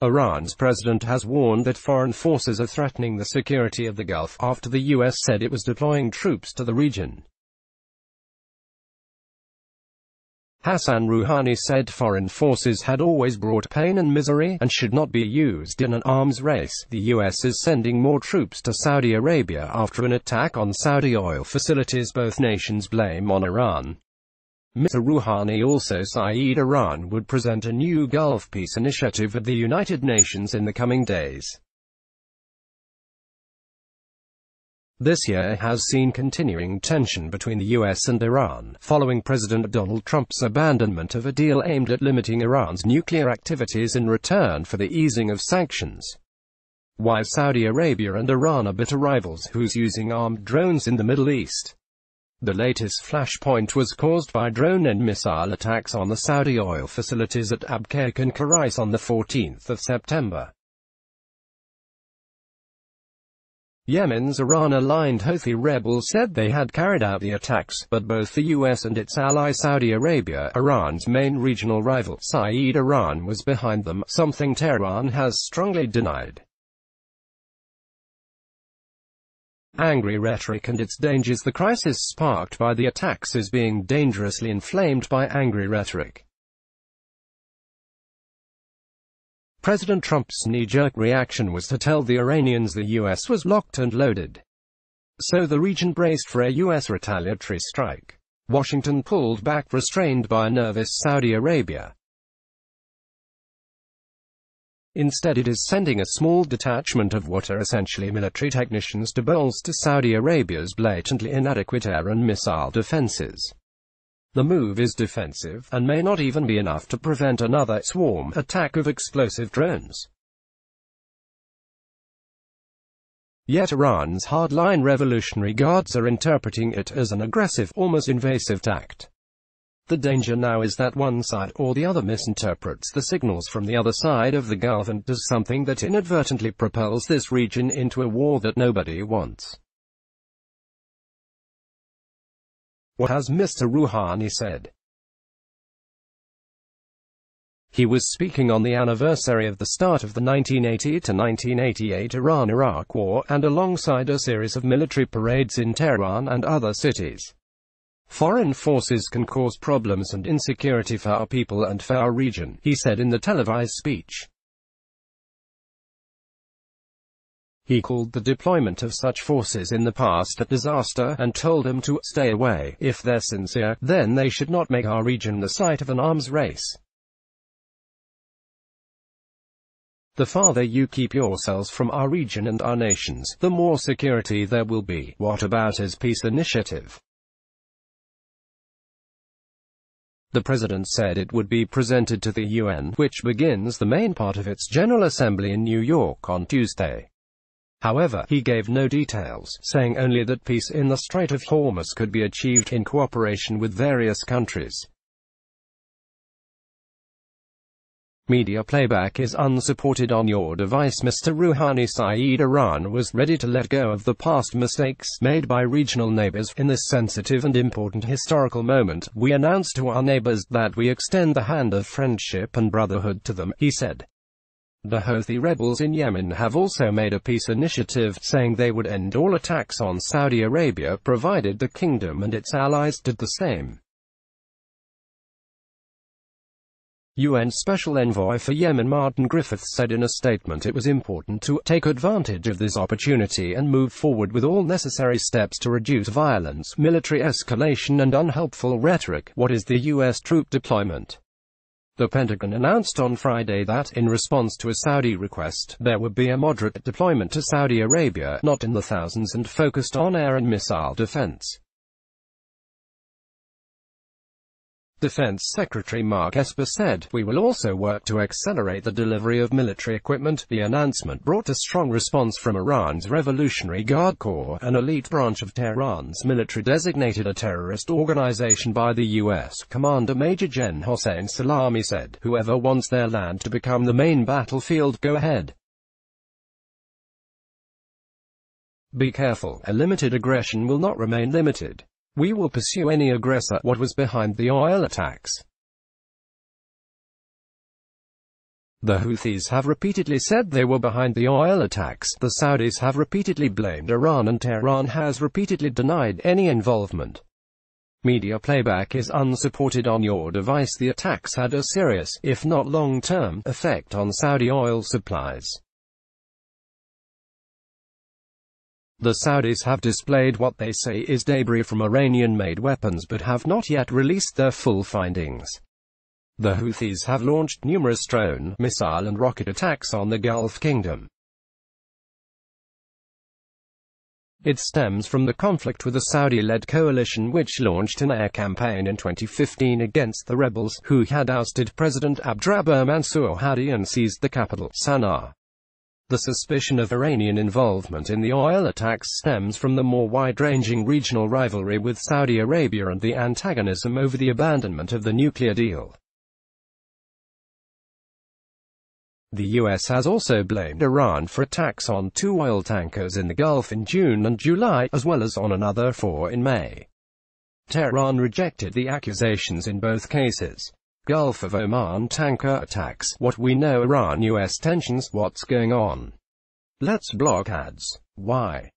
Iran's president has warned that foreign forces are threatening the security of the Gulf after the U.S. said it was deploying troops to the region. Hassan Rouhani said foreign forces had always brought pain and misery, and should not be used in an arms race. The U.S. is sending more troops to Saudi Arabia after an attack on Saudi oil facilities both nations blame on Iran. Mr. Rouhani also said Iran would present a new Gulf peace initiative at the United Nations in the coming days. This year has seen continuing tension between the U.S. and Iran, following President Donald Trump's abandonment of a deal aimed at limiting Iran's nuclear activities in return for the easing of sanctions. While Saudi Arabia and Iran are bitter rivals who's using armed drones in the Middle East. The latest flashpoint was caused by drone and missile attacks on the Saudi oil facilities at Abqaiq and Kharais on the 14th of September. Yemen's Iran-aligned Houthi rebels said they had carried out the attacks, but both the U.S. and its ally Saudi Arabia, Iran's main regional rival, said Iran was behind them, something Tehran has strongly denied. Angry rhetoric and its dangers. The crisis sparked by the attacks is being dangerously inflamed by angry rhetoric. President Trump's knee-jerk reaction was to tell the Iranians the U.S. was locked and loaded. So the region braced for a U.S. retaliatory strike. Washington pulled back, restrained by a nervous Saudi Arabia. Instead, it is sending a small detachment of what are essentially military technicians to bolster Saudi Arabia's blatantly inadequate air and missile defenses. The move is defensive, and may not even be enough to prevent another swarm attack of explosive drones. Yet Iran's hardline Revolutionary Guards are interpreting it as an aggressive, almost invasive act. The danger now is that one side or the other misinterprets the signals from the other side of the Gulf and does something that inadvertently propels this region into a war that nobody wants. What has Mr. Rouhani said? He was speaking on the anniversary of the start of the 1980 to 1988 Iran-Iraq War, and alongside a series of military parades in Tehran and other cities. Foreign forces can cause problems and insecurity for our people and for our region, he said in the televised speech. He called the deployment of such forces in the past a disaster, and told them to stay away. If they're sincere, then they should not make our region the site of an arms race. The farther you keep yourselves from our region and our nations, the more security there will be. What about his peace initiative? The president said it would be presented to the UN, which begins the main part of its General Assembly in New York on Tuesday. However, he gave no details, saying only that peace in the Strait of Hormuz could be achieved in cooperation with various countries. Media playback is unsupported on your device. Mr. Rouhani said Iran was ready to let go of the past mistakes made by regional neighbors. In this sensitive and important historical moment, we announce to our neighbors that we extend the hand of friendship and brotherhood to them, he said. The Houthi rebels in Yemen have also made a peace initiative, saying they would end all attacks on Saudi Arabia provided the kingdom and its allies did the same. UN Special Envoy for Yemen Martin Griffiths said in a statement it was important to take advantage of this opportunity and move forward with all necessary steps to reduce violence, military escalation and unhelpful rhetoric. What is the U.S. troop deployment? The Pentagon announced on Friday that, in response to a Saudi request, there would be a moderate deployment to Saudi Arabia, not in the thousands, and focused on air and missile defense. Defense Secretary Mark Esper said, "We will also work to accelerate the delivery of military equipment." The announcement brought a strong response from Iran's Revolutionary Guard Corps, an elite branch of Tehran's military designated a terrorist organization by the U.S. Commander Major Gen. Hossein Salami said, "Whoever wants their land to become the main battlefield, go ahead. Be careful, a limited aggression will not remain limited. We will pursue any aggressor." What was behind the oil attacks? The Houthis have repeatedly said they were behind the oil attacks. The Saudis have repeatedly blamed Iran, and Tehran has repeatedly denied any involvement. Media playback is unsupported on your device. The attacks had a serious, if not long-term, effect on Saudi oil supplies. The Saudis have displayed what they say is debris from Iranian-made weapons but have not yet released their full findings. The Houthis have launched numerous drone, missile and rocket attacks on the Gulf Kingdom. It stems from the conflict with the Saudi-led coalition which launched an air campaign in 2015 against the rebels, who had ousted President Abdrabbuh Mansour Hadi and seized the capital, Sana'a. The suspicion of Iranian involvement in the oil attacks stems from the more wide-ranging regional rivalry with Saudi Arabia and the antagonism over the abandonment of the nuclear deal. The US has also blamed Iran for attacks on 2 oil tankers in the Gulf in June and July, as well as on another 4 in May. Tehran rejected the accusations in both cases. Gulf of Oman tanker attacks. What we know. Iran-US tensions. What's going on? Let's block ads. Why?